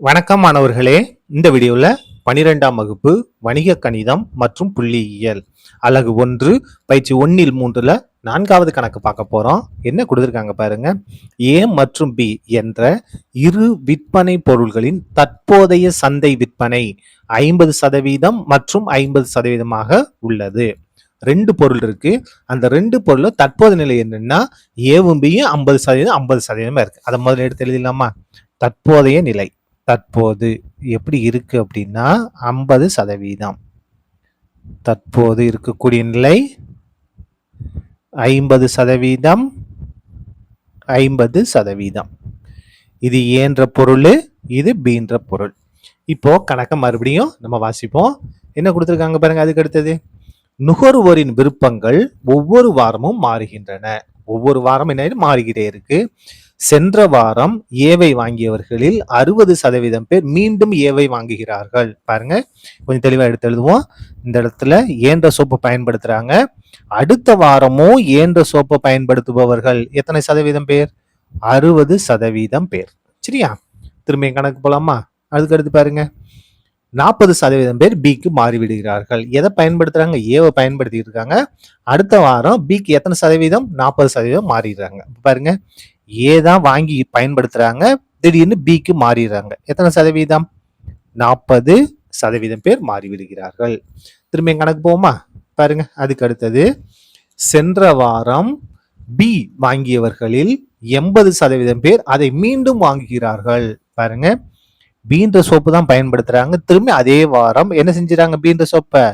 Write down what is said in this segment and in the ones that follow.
வணக்கம் மாணவர்களே. இந்த வீடியோல 12ஆம் வகுப்பு வணிக கணிதம் மற்றும் புள்ளியியல் அலகு 1 பயிற்சி 1 3ல 4வது கணக்கு பார்க்க போறோம். என்ன கொடுத்திருக்காங்க பாருங்க. A மற்றும் B என்ற இரு விற்பனை பொருள்களின் தற்போதைய சந்தை விற்பனை 50% மற்றும் 50% உள்ளது. ரெண்டு பொருள் இருக்கு. அந்த ரெண்டு பொருள் தற்போதைய நிலை என்னன்னா ஏவும் பியும் 50% 50% இருக்கு. அதை முதல்ல எடுத்து எழுதிடலாமா? தற்போதைய நிலை தற்போது எப்படி இருக்கு அப்படின்னா 50%. தற்போது இருக்கக்கூடிய நிலை 50%, 50%. இது ஏன்ற பொருள், இது பீன்ற பொருள். இப்போ கணக்க மறுபடியும் நம்ம வாசிப்போம். என்ன கொடுத்திருக்காங்க பாருங்க. அதுக்கு அடுத்தது நுகர்வோரின் விருப்பங்கள் ஒவ்வொரு வாரமும் மாறுகின்றன. ஒவ்வொரு வாரம் என்ன மாறிக்கிட்டே இருக்கு. சென்ற வாரம் ஏவை வாங்கியவர்களில் 60% பேர் மீண்டும் ஏவை வாங்குகிறார்கள். பாருங்க, கொஞ்சம் தெளிவா எடுத்து எழுதுவோம். இந்த இடத்துல ஏன்ற சோப்பு பயன்படுத்துறாங்க. அடுத்த வாரமும் ஏன்ற சோப்பை பயன்படுத்துபவர்கள் எத்தனை சதவீதம் பேர்? 60% பேர். சரியா? திரும்ப கணக்கு போலாமா? அதுக்கு அடுத்து பாருங்க, 40% பேர் பிக்கு மாறிவிடுகிறார்கள். எதை பயன்படுத்துறாங்க? ஏவை பயன்படுத்திட்டு இருக்காங்க. அடுத்த வாரம் பிக்கு எத்தனை சதவீதம்? 40% மாறிடுறாங்க. பாருங்க, ஏ தான் வாங்கி பயன்படுத்துறாங்க, திடீர்னு பிக்கு மாறிடுறாங்க. எத்தனை சதவீதம்? 40% பேர் மாறிவிடுகிறார்கள். திரும்ப கணக்கு போமா? பாருங்க, அதுக்கு அடுத்தது சென்ற வாரம் பி வாங்கியவர்களில் 80% பேர் அதை மீண்டும் வாங்குகிறார்கள். பாருங்க, பீன்ற சோப்பு தான் பயன்படுத்துறாங்க. திரும்பி அதே வாரம் என்ன செஞ்சுறாங்க? பீன்ற சோப்பை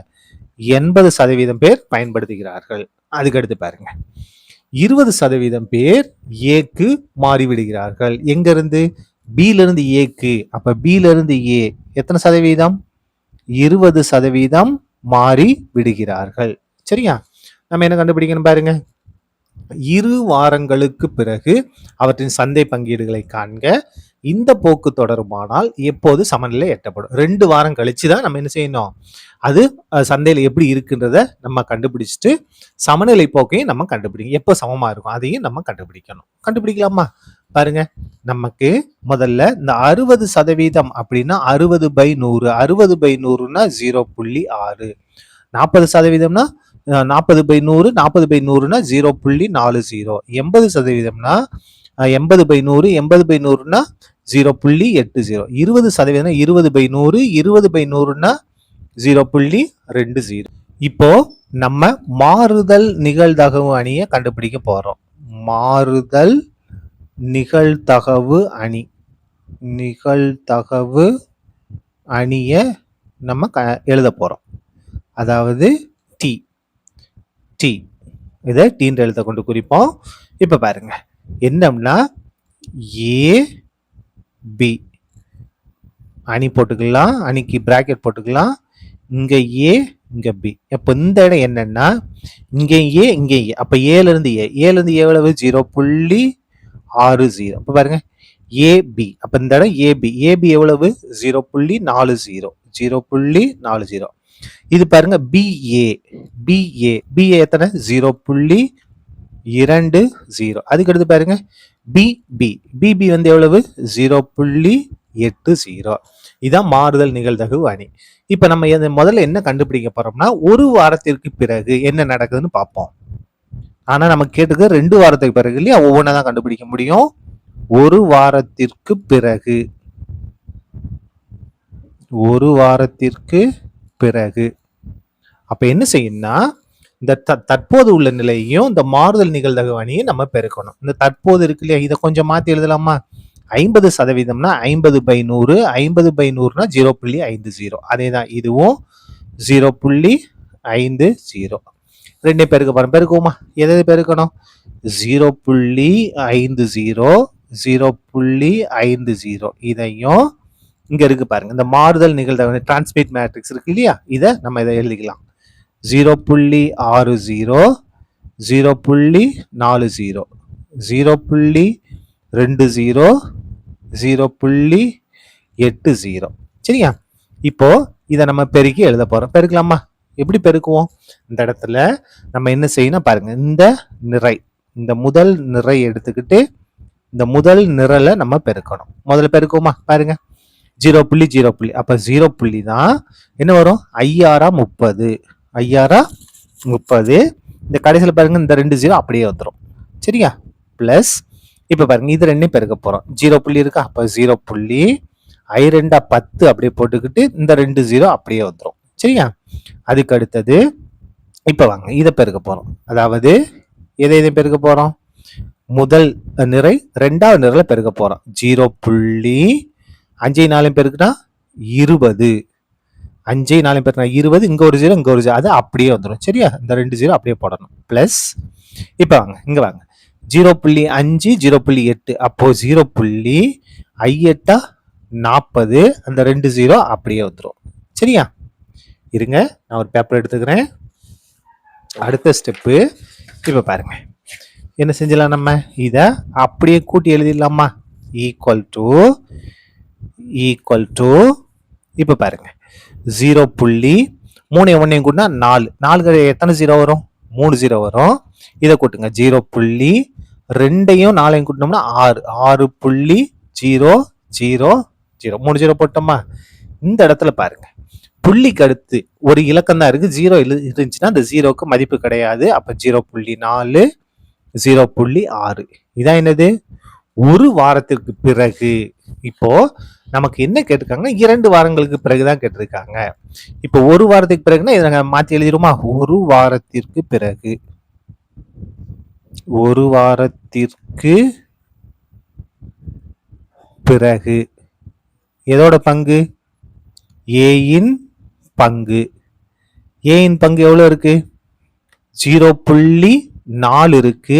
80% பேர் பயன்படுத்துகிறார்கள். அதுக்கு அடுத்து பாருங்க, 20% பேர் ஏக்கு மாறிவிடுகிறார்கள். எங்க இருந்து? பில இருந்து ஏக்கு. அப்ப பில இருந்து ஏ எத்தனை சதவீதம்? 20% மாறி விடுகிறார்கள். சரியா? நம்ம என்ன கண்டுபிடிக்கணும் பாருங்க. 2 வாரங்களுக்கு பிறகு அவற்றின் சந்தை பங்கீடுகளை காண்க. இந்த போக்கு தொடருமானால் எப்போது சமநிலை எட்டப்படும்? 2 வாரம் கழிச்சுதான் நம்ம என்ன செய்யணும்? அது சந்தையில் எப்படி இருக்குன்றத நம்ம கண்டுபிடிச்சிட்டு சமநிலை போக்கையும் நம்ம கண்டுபிடிக்கணும். எப்போ சமமா இருக்கும் அதையும் நம்ம கண்டுபிடிக்கணும். கண்டுபிடிக்கலாமா? பாருங்க, நமக்கு முதல்ல இந்த 60% அப்படின்னா 60/100. 60/100னா 0.6. 40%னா 40/100. 40/100னா 0.40. 80%னா 80/100. 80/100னா 0.80. 20%னா 20/100. 20/100னா 0.20. இப்போ நம்ம மாறுதல் நிகழ்தகவு அணியை கண்டுபிடிக்க போறோம். மாறுதல் நிகழ்தகவு அணி. நிகழ்தகவு அணிய நம்ம எழுத போறோம். அதாவது டி டி இதை டீன்ற எழுத கொண்டு குறிப்போம். இப்ப பாருங்க, என்னம்னா ஏ பி அணி போட்டுக்கலாம். அணிக்கு பிராக்கெட் போட்டுக்கலாம். இங்க ஏ, இங்க பி. அப்ப இந்த இடம் என்னன்னா இங்க ஏ, இங்க ஏ. அப்ப ஏல இருந்து ஏ, ஏல இருந்து ஏ எவ்வளவு? 0.60. அப்ப பாருங்க, ஏபி. அப்ப இந்த இடம் ஏபி. ஏபி எவ்வளவு? 0.40. 0.40. இது பாருங்க பிஏ. பிஏ பிஏ எத்தனை? 0.20. அதுக்கு அடுத்து பாருங்க பிபி. பிபி வந்து எவ்வளவு? 0.80. இதான் மாறுதல் நிகழ்தகவு அணி. இப்ப நம்ம முதல்ல என்ன கண்டுபிடிக்க போறோம்னா ஒரு வாரத்திற்கு பிறகு என்ன நடக்குதுன்னு பார்ப்போம். ஆனா நம்ம கேட்டுக்க 2 வாரத்துக்கு பிறகு இல்லையா? ஒவ்வொன்றா தான் கண்டுபிடிக்க முடியும். ஒரு வாரத்திற்கு பிறகு, ஒரு வாரத்திற்கு பிறகு அப்ப என்ன செய்யணும்னா இந்த தற்போது உள்ள நிலையையும் இந்த மாறுதல் நிகழ்தகவு அணியும் நம்ம பெருக்கணும். இந்த தற்போது இருக்கு இல்லையா? இதை கொஞ்சம் மாத்தி எழுதலாமா? 50%னா 50/100. 50/100னா 0.50. அதேதான் இதுவும் 0.50. ரெண்டே பெருக்க போறோம். பெருக்குவோமா? எதை பெருக்கணும்? 0.50, 0.50. இதையும் இங்க இருக்கு பாருங்க, இந்த மாறுதல் நிகழ்தகவு டிரான்ஸ்மிட் மேட்ரிக்ஸ் இருக்கு இல்லையா? இதை நம்ம இதை எழுதிக்கலாம். 0.60, 0.40, 0.20, 0.80. சரியா? இப்போ இதை நம்ம பெருக்கி எழுத போறோம். பெருக்கலாமா? எப்படி பெருக்குவோம்? இந்த இடத்துல நம்ம என்ன செய்யணும் பாருங்க, இந்த நிறை, இந்த முதல் நிறை எடுத்துக்கிட்டு இந்த முதல் நிரலை நம்ம பெருக்கணும். முதல்ல பெருக்குவோமா? பாருங்க, 0.0 அப்ப 0 தான் என்ன வரும், 5×30, 5×30. இந்த கடைசியில் பாருங்க இந்த 2 0 அப்படியே வந்துடும். சரியா? பிளஸ் இப்ப பாருங்க இது ரெண்டையும் பெருக்க போறோம். 0 இருக்கா, அப்ப 0. I2 10 அப்படியே போட்டுக்கிட்டு இந்த 2 0 அப்படியே வந்துடும். சரியா? அதுக்கு அடுத்தது இப்ப வாங்க இதை பெருக்க போறோம். அதாவது எதை பெருக்க போறோம், முதல் நிறை ரெண்டாவது நிறைல பெருக்க போறோம். 0.5 பெருக்குனா 20, 5 பெருக்குனா 20, இங்க ஒரு 0 இங்க ஒரு 0, அது அப்படியே வந்துடும். சரியா? இந்த 2 0 அப்படியே போடணும். பிளஸ் இப்ப வாங்க இங்க வாங்க 0.5 0.8, அப்போ 0.8 அந்த 2 0 அப்படியே வந்துடும். சரியா? இருங்க நான் ஒரு பேப்பர் எடுத்துக்கிறேன். அடுத்த ஸ்டெப்பு இப்ப பாருங்க என்ன செஞ்சலாம், நம்ம இத அப்படியே கூட்டி எழுதிடலாமா, ஈக்குவல் டு இப்ப பாருங்க 0.3 1 கூட்டினா 4, 4 எத்தனை 0 வரும், 3 0 வரும். இதை கூட்டுங்க 0.2 4 கூட்டினோம்னா 6, 6.000, 3 0 போட்டோமா. இந்த இடத்துல பாருங்க புள்ளிக்கு அடுத்து ஒரு இலக்கம் தான் இருக்கு, 0 இருந்துச்சுன்னா அந்த 0க்கு மதிப்பு கிடையாது. அப்ப 0.4, 0.6 இதான் என்னது, ஒரு வாரத்திற்கு பிறகு. இப்போ நமக்கு என்ன கேட்டிருக்காங்க, 2 வாரங்களுக்கு பிறகுதான் கேட்டிருக்காங்க. இப்போ ஒரு வாரத்துக்கு பிறகுனா இதை நாங்க மாத்தி எழுதிருமா, ஒரு வாரத்திற்கு பிறகு, ஒரு வாரத்திற்கு பிறகு எதோட பங்கு, ஏயின் பங்கு. ஏயின் பங்கு எவ்வளவு இருக்கு, 0.4 இருக்கு.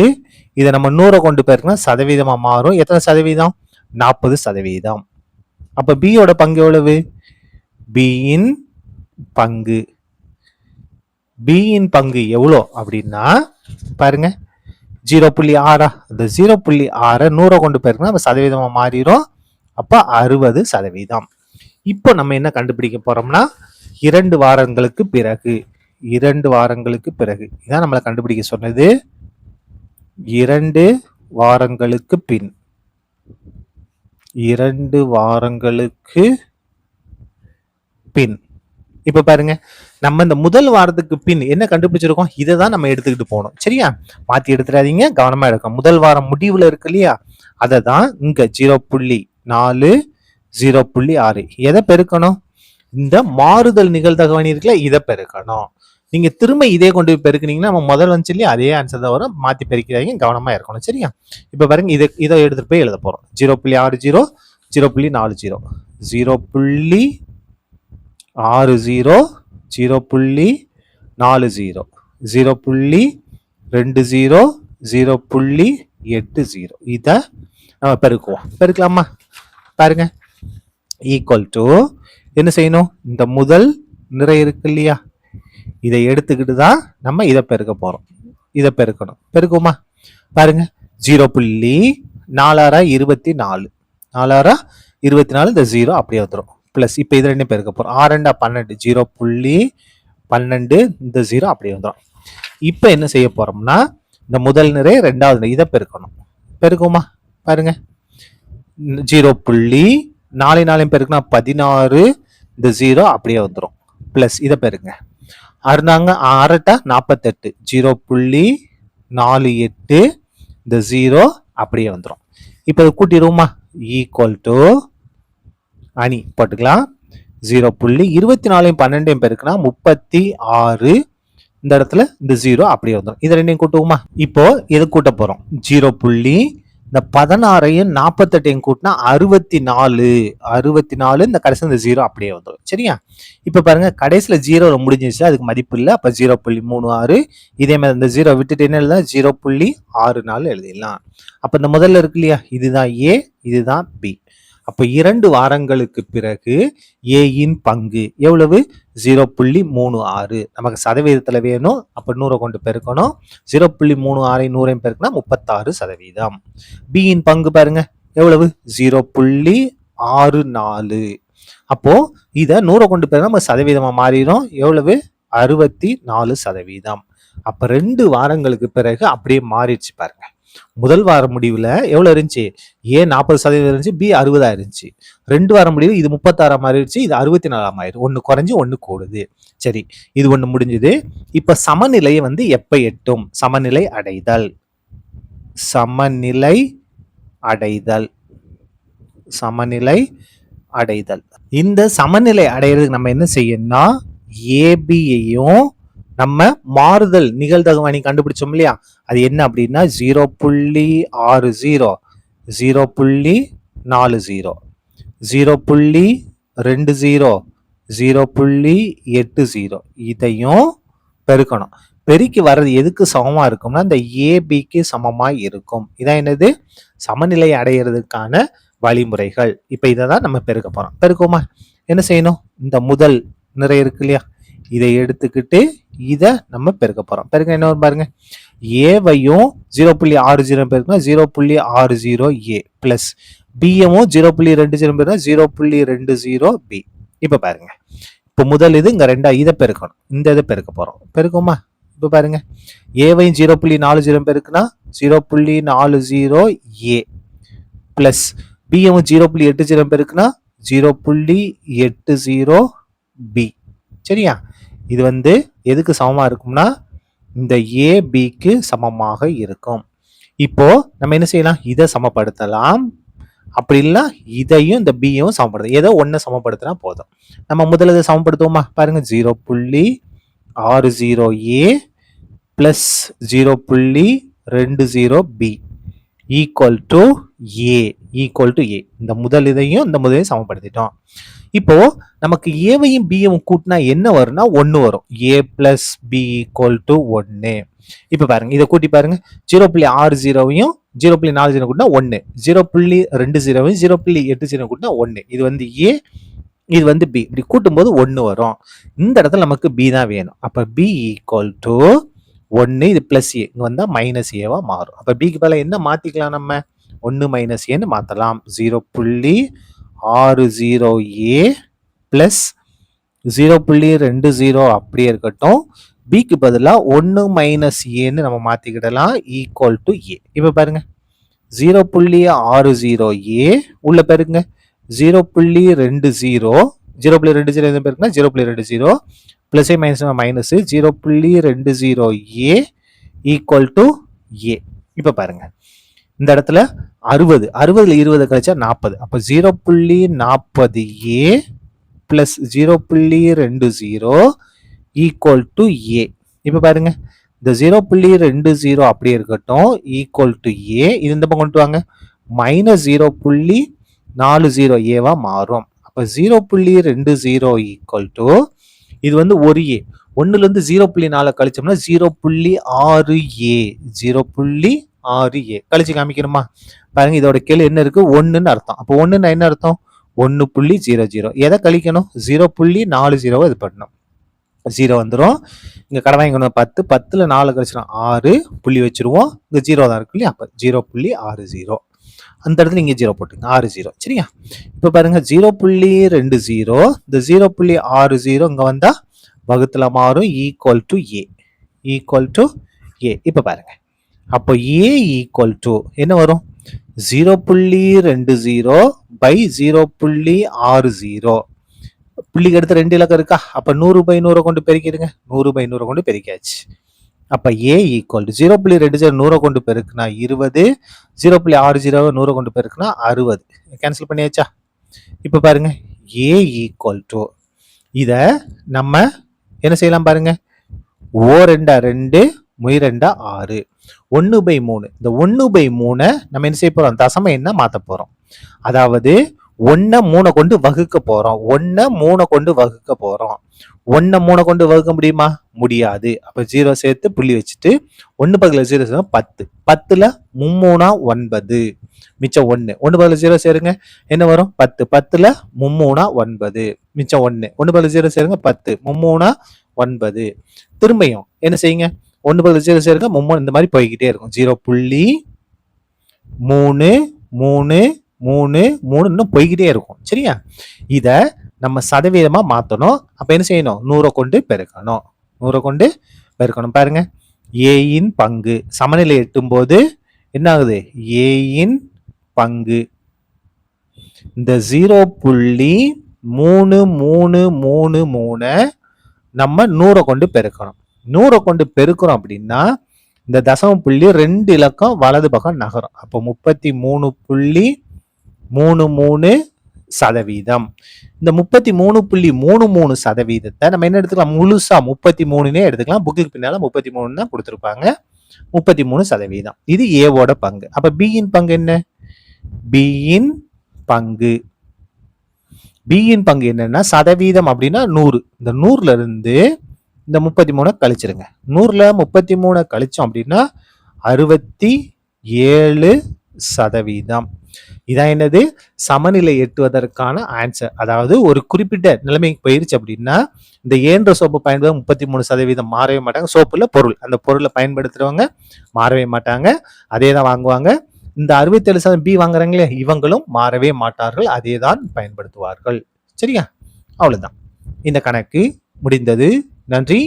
இதை நம்ம 100 கொண்டு போயிருக்கோம்னா சதவீதமா மாறும். எத்தனை சதவீதம், 40%. அப்ப பியோட பங்கு எவ்வளவு, பியின் பங்கு, பியின் பங்கு எவ்வளோ அப்படின்னா பாருங்க 0.6, இந்த 0.6 100 கொண்டு போயிருக்கோம்னா சதவீதமா மாறிடும். அப்ப 60%. இப்போ நம்ம என்ன கண்டுபிடிக்க போறோம்னா 2 வாரங்களுக்கு பிறகு, 2 வாரங்களுக்கு பிறகு இதான் நம்மளை கண்டுபிடிக்க சொன்னது. 2 வாரங்களுக்கு பின், 2 வாரங்களுக்கு பின். இப்ப பாருங்க நம்ம இந்த முதல் வாரத்துக்கு பின் என்ன கண்டுபிடிச்சிருக்கோம், இதை தான் நம்ம எடுத்துக்கிட்டு போகணும். சரியா? மாத்தி எடுத்துடாதீங்க, கவனமா எடுக்கும். முதல் வாரம் முடிவுல இருக்கு இல்லையா, அதை தான் இங்க 0.4, 0.6 எதை பெருக்கணும், இந்த மாறுதல் நிகழ்தகவணி இருக்குல்ல இதை பெருக்கணும். நீங்க திரும்ப இதே கொண்டு போய் பெருக்குனீங்கன்னா நம்ம முதல் வந்துச்சு இல்லையா அதே ஆன்சர் தான் வரும். மாத்தி பெருக்கிறாங்க, கவனமா இருக்கணும். சரியா? இப்ப பாருங்க இதை எடுத்துட்டு போய் எழுத போறோம். 0.60, 0.40, 0.60, 0.40, 0.20, 0.80 இதை நம்ம பெருக்குவோம். பெருக்கலாமா? பாருங்க ஈக்குவல் டு என்ன செய்யணும், இந்த முதல் நிறை இருக்கு இல்லையா இதை எடுத்துக்கிட்டு தான் நம்ம இதை பெருக்க போறோம். இதை பெருக்கணும். பெருக்குமா? பாருங்க 0.4 24, 4 24, இந்த 0 அப்படியே வந்துடும். பிளஸ் இப்ப இது ரெண்டும் பெருக்க போறோம். 6 12, 0.12, இந்த 0 அப்படியே வந்துடும். இப்ப என்ன செய்ய போறோம்னா இந்த முதல் நிறை ரெண்டாவது நிறை இதை பெருக்கணும். பெருக்குமா? பாருங்க 0.4 பெருக்குனா 16, இந்த 0 அப்படியே வந்துடும். பிளஸ் இதை பெருங்க. 6 48, 0.48, இந்த 0 அப்படியே வந்துடும். இப்ப இதை கூட்டிடுவோமா, ஈக்குவல் டு அணி போட்டுக்கலாம். 0.24 12 பெருக்குனா 36, இந்த இடத்துல இந்த 0 அப்படியே வந்துடும். இது ரெண்டையும் கூட்டுவோமா? இப்போ எது கூட்ட போறோம், 0.16 48 கூட்டினா 64, இந்த கடைசி இந்த 0 அப்படியே வந்துடும். சரியா? இப்ப பாருங்க கடைசியில 0 முடிஞ்சிச்சு, அதுக்கு மதிப்பு இல்லை. அப்ப 0.36, இதே மாதிரி இந்த 0 விட்டுட்டு என்ன எழுதலாம், 0.64 எழுதிடலாம். அப்ப இந்த முதல்ல இருக்கு இல்லையா இதுதான் ஏ, இதுதான் பி. அப்ப 2 வாரங்களுக்கு பிறகு ஏயின் பங்கு எவ்வளவு, 0.36. நமக்கு சதவீதத்துல வேணும். அப்ப 100 கொண்டு பெருக்கணும். 0.36 100 பெருக்கினா 36%. பியின் பங்கு பாருங்க எவ்வளவு, 0.64. அப்போ இத 100 கொண்டு பெருக்கினா நம்ம சதவீதமா மாறிடும். எவ்வளவு, 64%. அப்ப 2 வாரங்களுக்கு பிறகு அப்படியே மாறிடுச்சு பாருங்க. முதல் வார முடிவுல எவ்வளவு இருந்துச்சு? ஏ 40% இருந்துச்சு, பி 60 இருந்துச்சு. 2 வார முடிவு இது 36 மாறிடுச்சு, இது 64 ஆயிரும். ஒன்னு குறைஞ்சு ஒன்னு கூடுது. சரி, இது ஒண்ணு முடிஞ்சது. இப்ப சமநிலையை வந்து எப்ப எட்டும்? சமநிலை அடைதல். சமநிலை அடைதல். சமநிலை அடைதல். இந்த சமநிலை அடையிறதுக்கு நம்ம என்ன செய்யணும்னா, ஏபியையும் நம்ம மாறுதல் நிகழ்தகவு அணி கண்டுபிடிச்சோம் இல்லையா, அது என்ன அப்படின்னா 0.60, 0.40, 0.20, 0.80 இதையும் பெருக்கணும். பெருக்கி வர்றது எதுக்கு சமமா இருக்கும்னா இந்த ஏபிக்கு சமமா இருக்கும். இதான் என்னது? சமநிலை அடையிறதுக்கான வழிமுறைகள். இப்ப இதை தான் நம்ம பெருக்க போறோம். பெருக்குமா? என்ன செய்யணும்? இந்த முதல் நிறை இருக்கு இல்லையா, இதை எடுத்துக்கிட்டு இதை நம்ம பெருக்க போறோம். பெருக்க என்ன வரும் பாருங்க, ஏவையும் 0.60 பெருக்குனா 0.60 ஏ பிளஸ் பியவும் 0.20 பெருக்குனா 0.20 பி. இப்ப பாருங்க, இப்ப முதல் இது இங்க ரெண்டா இதை பெருக்கணும், இந்த இதை பெருக்க போறோம். பெருக்குமா? இப்ப பாருங்க, ஏவையும் 0.40 பெருக்குனா 0.40 ஏ பிளஸ் பியவும் 0.80 பெருக்குனா 0.80 பி. சரியா? இது வந்து எதுக்கு சமமா இருக்கும்னா இந்த ஏ பிக்கு சமமாக இருக்கும். இப்போ நம்ம என்ன செய்யலாம்? இதை சமப்படுத்தலாம். அப்படி இல்ல இதையும் இந்த பியும் சமப்படுத்த, ஏதோ ஒன்ன சமப்படுத்தினா போதும். நம்ம முதல்ல இதை சமப்படுத்துவோமா? பாருங்க, 0.60 ஏ பிளஸ் 0.20 பி ஈக்குவல் டு ஏ. இந்த முதல் இதையும் இந்த முதலையும் சமப்படுத்திட்டோம். இப்போ நமக்கு ஏவையும் பியையும் கூட்டினா என்ன வரும்னா 1 வரும். ஏ பிளஸ் பி ஈக்குவல் டு 1. இப்ப பாருங்க, இதை கூட்டி பாருங்க, 0.60வையும் 0.40 கூட்டினா 1, 0.20வையும் 0.80 கூட்டினா 1. இது வந்து ஏ, இது வந்து பி. இப்படி கூட்டும் போது 1 வரும். இந்த இடத்துல நமக்கு பி தான் வேணும். அப்ப பி ஈக்குவல் டு 1, இது பிளஸ் ஏ, இங்க வந்தா மைனஸ் ஏவா மாறும். அப்ப பிக்கு பதிலா என்ன மாத்திக்கலாம்? நம்ம 1 மைனஸ் ஏன்னு மாத்தலாம். 0.60 ஏ பிளஸ் 0.20 அப்படியே இருக்கட்டும். பிக்கு பதிலா 1 மைனஸ் ஏன்னு நம்ம மாத்திக்கிடலாம், ஈக்குவல் டு ஏ. இப்ப பாருங்க, 0.60 ஏ உள்ள பெருங்க, 0.20, 0.20 பெருக்குனா 0.20 plus minus minus 0.20 A equal to A. இப்ப பாருங்க, இந்த இடத்துல 60, 60ல 20 கழிச்சா 40. அப்ப 0.40 ஏ பிளஸ் 0.20 ஈக்குவல் டு ஏ. இப்ப பாருங்க, இந்த 0.20 அப்படியே இருக்கட்டும், ஈக்குவல் டு ஏ. இது இந்த பக்கம் கொண்டு வாங்க, மைனஸ் 0.40 ஏவா மாறும். அப்ப 0.20 ஈக்குவல் டு, இது வந்து ஒரு ஏ, 1ல இருந்து 0.4 கழிச்சோம்னா 0.6 ஏ, 0.6 ஏ கழிச்சு காமிக்கணுமா? பாருங்க, இதோட கீழே என்ன இருக்கு? 1ன்னு அர்த்தம். அப்போ 1ன்னா என்ன அர்த்தம்? 1.00. எதை கழிக்கணும்? 0.40 இது பண்ணணும். 0 வந்துடும். இங்க கடை வாங்கணும் 10, 10ல 4 கழிச்சிடும் 6, புள்ளி வச்சிருவோம். இங்க 0 தான் இருக்கு இல்லையா, அப்ப 0.60. அந்த இடத்துல இங்க 0 போட்டுங்க, 60. சரியா? இப்ப பாருங்க, 0.20, இந்த 0.60 இங்க வந்தா வகுத்துல மாறும், equal to A, equal to A. இப்ப பாருங்க, அப்போ ஏ ஈக்குவல் டு என்ன வரும்? 0.20 பை 0.60. புள்ளிக்கு அடுத்து 2 இலக்கம் இருக்கா, அப்ப 100/100 கொண்டு பெருக்கிடுங்க, 100/100 கொண்டு பெருக்கியாச்சு. அப்ப ஏ ஈக்குவல் டு 0.20 100 கொண்டு பெருக்குனா 20, 0.60 100 கொண்டு பெருக்குனா 60. கேன்சல் பண்ணியாச்சா? இப்ப பாருங்க, ஏ ஈக்குவல் டு, இத நம்ம என்ன செய்யலாம் பாருங்க, ஓ 2 2, மொய் 2 6, 1/3. இந்த 1/3 நம்ம என்ன செய்ய போறோம்? தசம என்ன மாத்த போறோம். அதாவது 1 3 கொண்டு வகுக்க போறோம். 1 3 கொண்டு வகுக்க போறோம். 1 3 கொண்டு வகுக்க முடியுமா? முடியாது. அப்ப 0 சேர்த்து புள்ளி வச்சுட்டு 1 பக்கத்துல 0 சேர்த்தா 10, 10ல 3 9, மிச்சம் 1, 1 பக்கத்துல 0 சேருங்க, என்ன வரும்? 10, 10ல 3 9, மிச்சம் 1, 1 பக்கத்துல 0 சேருங்க, 10, 3 9. திரும்பியும் என்ன செய்யுங்க? 1 பக்கத்துல 0 சேருங்க, 3 இந்த மாதிரி போய்கிட்டே இருக்கும். 0.3 3 3 3 இன்னும் போய்கிட்டே இருக்கும். சரியா? இத நம்ம சதவீதமா மாத்தணும். அப்ப என்ன செய்யணும்? 100 கொண்டு பெருக்கணும், 100 கொண்டு பெருக்கணும். பாருங்க, ஏயின் பங்கு சமநிலை எட்டும் போது என்ன ஆகுது? ஏயின் பங்கு. இந்த 0.3333 நம்ம 100 கொண்டு பெருக்கணும். 100 கொண்டு பெருக்கிறோம் அப்படின்னா இந்த தசம புள்ளி 2 இலக்கம் வலது பக்கம் நகரும். அப்போ 33.33%. இந்த 33.33% நம்ம என்ன எடுத்துக்கலாம்? முழுசா 33னே எடுத்துக்கலாம். புக்குக்கு பின்னால 33 தான் கொடுத்துருப்பாங்க. 33%. இது ஏவோட பங்கு. அப்ப பியின் பங்கு என்ன? பியின் பங்கு என்னன்னா சதவீதம் அப்படின்னா 100. இந்த 100ல இருந்து இந்த 33 கழிச்சிருங்க. 100ல 33 கழிச்சோம் அப்படின்னா 67%. இதான் என்னது? சமநிலை எட்டுவதற்கான ஆன்சர். அதாவது ஒரு குறிப்பிட்ட நிலைமைக்கு போயிருச்சு அப்படின்னா இந்த ஏன்ற சோப்பு பயன்படுத்த 33% மாறவே மாட்டாங்க. சோப்புல பொருள், அந்த பொருளை பயன்படுத்துறவங்க மாறவே மாட்டாங்க, அதே தான் வாங்குவாங்க. இந்த 67% பி வாங்குறாங்களே இவங்களும் மாறவே மாட்டார்கள், அதே தான் பயன்படுத்துவார்கள். சரியா? அவ்வளவுதான். இந்த கணக்கு முடிந்தது. நன்றி.